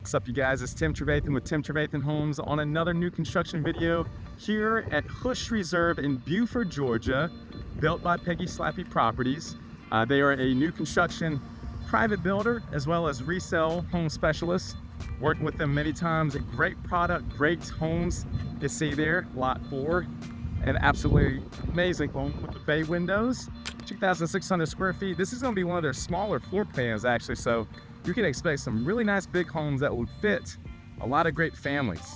What's up, you guys? It's Tim Trevathan with Tim Trevathan Homes on another new construction video here at Hosch Reserve in Buford, Georgia, built by Peggy Slappey Properties. They are a new construction private builder as well as resale home specialist. Worked with them many times. A great product, great homes. You see there, lot 4, an absolutely amazing home with the bay windows, 2,600 square feet. This is going to be one of their smaller floor plans actually, so you can expect some really nice big homes that will fit a lot of great families.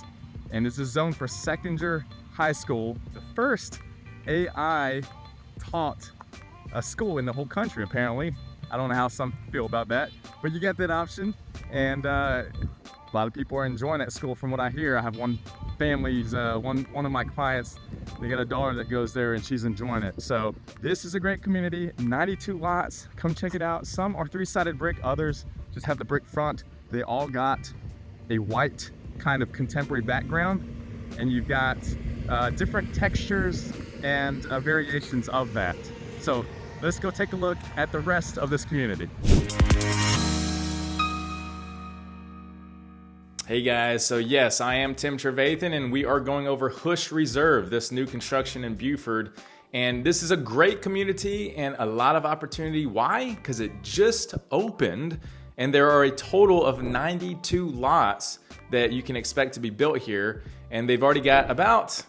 And this is zoned for Seckinger High School, the first AI taught school in the whole country apparently. I don't know how some feel about that, but you get that option, and a lot of people are enjoying that school from what I hear. I have one family's, one of my clients, they got a daughter that goes there and she's enjoying it. So this is a great community, 92 lots. Come check it out. Some are 3-sided brick, others just have the brick front. They all got a white kind of contemporary background, and you've got different textures and variations of that. So let's go take a look at the rest of this community. Hey guys, so yes, I am Tim Trevathan and we are going over Hosch Reserve, this new construction in Buford. And this is a great community and a lot of opportunity. Why? Because it just opened and there are a total of 92 lots that you can expect to be built here. And they've already got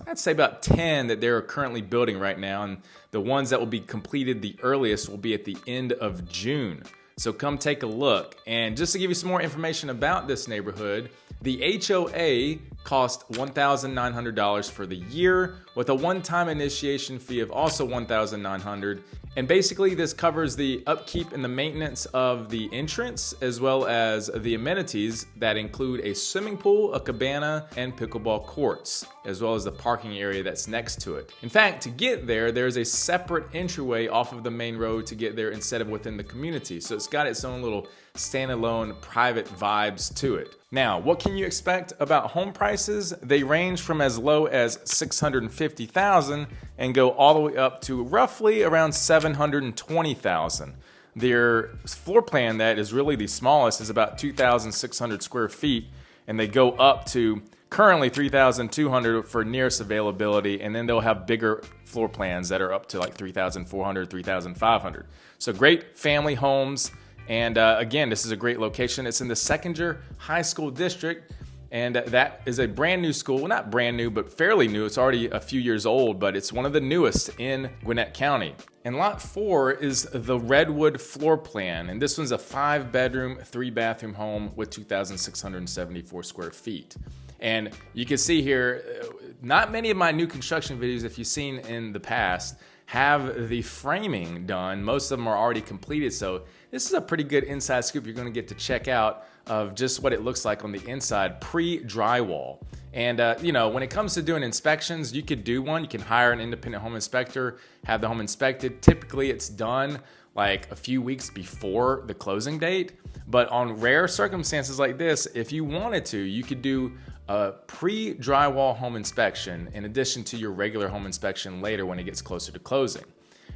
I'd say about 10 that they're currently building right now. And the ones that will be completed the earliest will be at the end of June. So come take a look. And just to give you some more information about this neighborhood, the HOA cost $1,900 for the year with a one-time initiation fee of also $1,900. And basically this covers the upkeep and the maintenance of the entrance as well as the amenities that include a swimming pool, a cabana, and pickleball courts, as well as the parking area that's next to it. In fact, to get there, there's a separate entryway off of the main road to get there instead of within the community. So it's got its own little standalone private vibes to it. Now, what can you expect about home prices? They range from as low as $650,000 and go all the way up to roughly around $720,000. Their floor plan that is really the smallest is about 2,600 square feet, and they go up to currently 3,200 for nearest availability, and then they'll have bigger floor plans that are up to like 3,400, 3,500. So great family homes. And again, this is a great location. It's in the Seckinger High School District, and that is a brand new school. Well, not brand new, but fairly new. It's already a few years old, but it's one of the newest in Gwinnett County. And lot 4 is the Redwood floor plan. And this one's a 5-bedroom, 3-bathroom home with 2,674 square feet. And you can see here, not many of my new construction videos, if you've seen in the past, have the framing done. Most of them are already completed, so this is a pretty good inside scoop you're going to get to check out of just what it looks like on the inside pre-drywall. And you know, when it comes to doing inspections, you could do one. You can hire an independent home inspector, have the home inspected. Typically it's done like a few weeks before the closing date, but on rare circumstances like this, if you wanted to, you could do a pre-drywall home inspection in addition to your regular home inspection later when it gets closer to closing.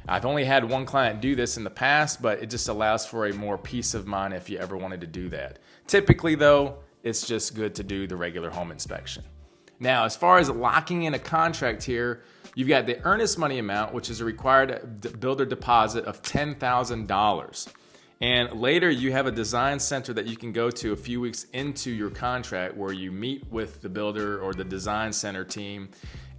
I've only had one client do this in the past, but it just allows for a more peace of mind if you ever wanted to do that. Typically though, it's just good to do the regular home inspection. Now, as far as locking in a contract here, you've got the earnest money amount, which is a required builder deposit of $10,000. And later you have a design center that you can go to a few weeks into your contract where you meet with the builder or the design center team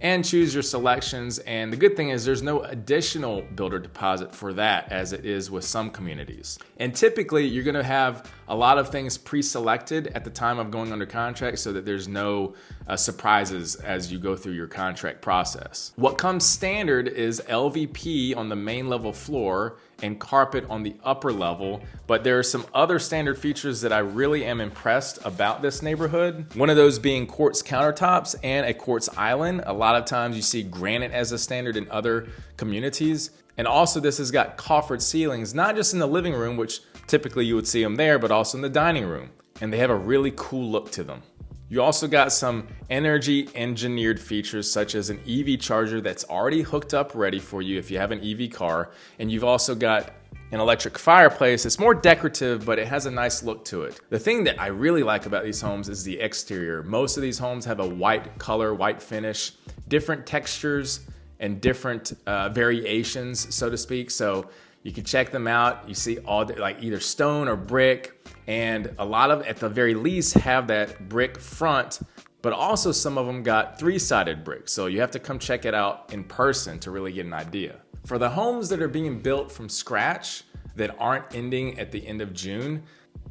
and choose your selections. And the good thing is there's no additional builder deposit for that as it is with some communities. And typically you're gonna have a lot of things pre-selected at the time of going under contract so that there's no surprises as you go through your contract process. What comes standard is LVP on the main level floor and carpet on the upper level, but there are some other standard features that I really am impressed about this neighborhood. One of those being quartz countertops and a quartz island. A lot of times you see granite as a standard in other communities. And also this has got coffered ceilings, not just in the living room, which typically you would see them there, but also in the dining room. And they have a really cool look to them. You also got some energy engineered features such as an EV charger that's already hooked up ready for you if you have an EV car. And you've also got an electric fireplace. It's more decorative, but it has a nice look to it. The thing that I really like about these homes is the exterior. Most of these homes have a white color, white finish, different textures, and different variations, so to speak. So you can check them out. You see all like either stone or brick, and a lot of, at the very least, have that brick front, but also some of them got 3-sided brick. So you have to come check it out in person to really get an idea. For the homes that are being built from scratch that aren't ending at the end of June,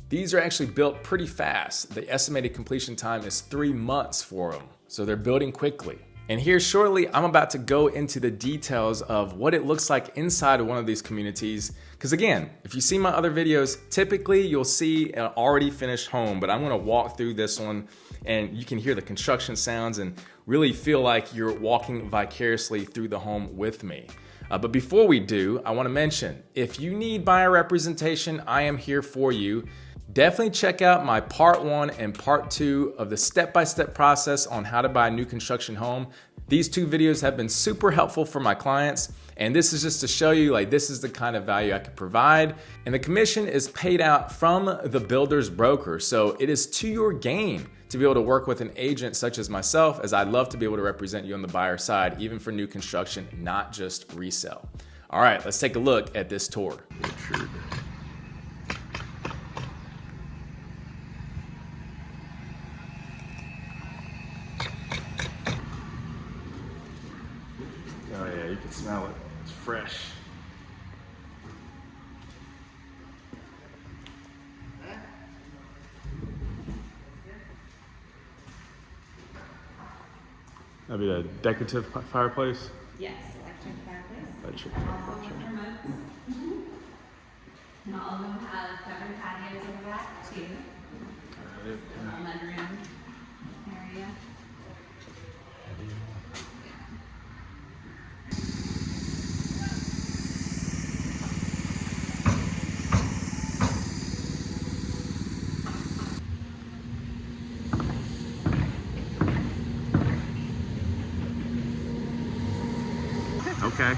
these are actually built pretty fast. The estimated completion time is 3 months for them. So they're building quickly. And here shortly, I'm about to go into the details of what it looks like inside of one of these communities. Because again, if you see my other videos, typically you'll see an already finished home, but I'm gonna walk through this one and you can hear the construction sounds and really feel like you're walking vicariously through the home with me. But before we do, I wanna mention, if you need buyer representation, I am here for you. Definitely check out my part 1 and part 2 of the step-by-step process on how to buy a new construction home. These 2 videos have been super helpful for my clients, and this is just to show you like this is the kind of value I could provide. And the commission is paid out from the builder's broker, so it is to your gain to be able to work with an agent such as myself, as I'd love to be able to represent you on the buyer side, even for new construction, not just resale. All right, let's take a look at this tour. Oh yeah, you can smell it. It's fresh. That'd be a decorative fireplace? Yes, electric fireplace. Electric Also fireplace. with remotes. And all of them have covered patios in the back too. Mudroom area. Okay.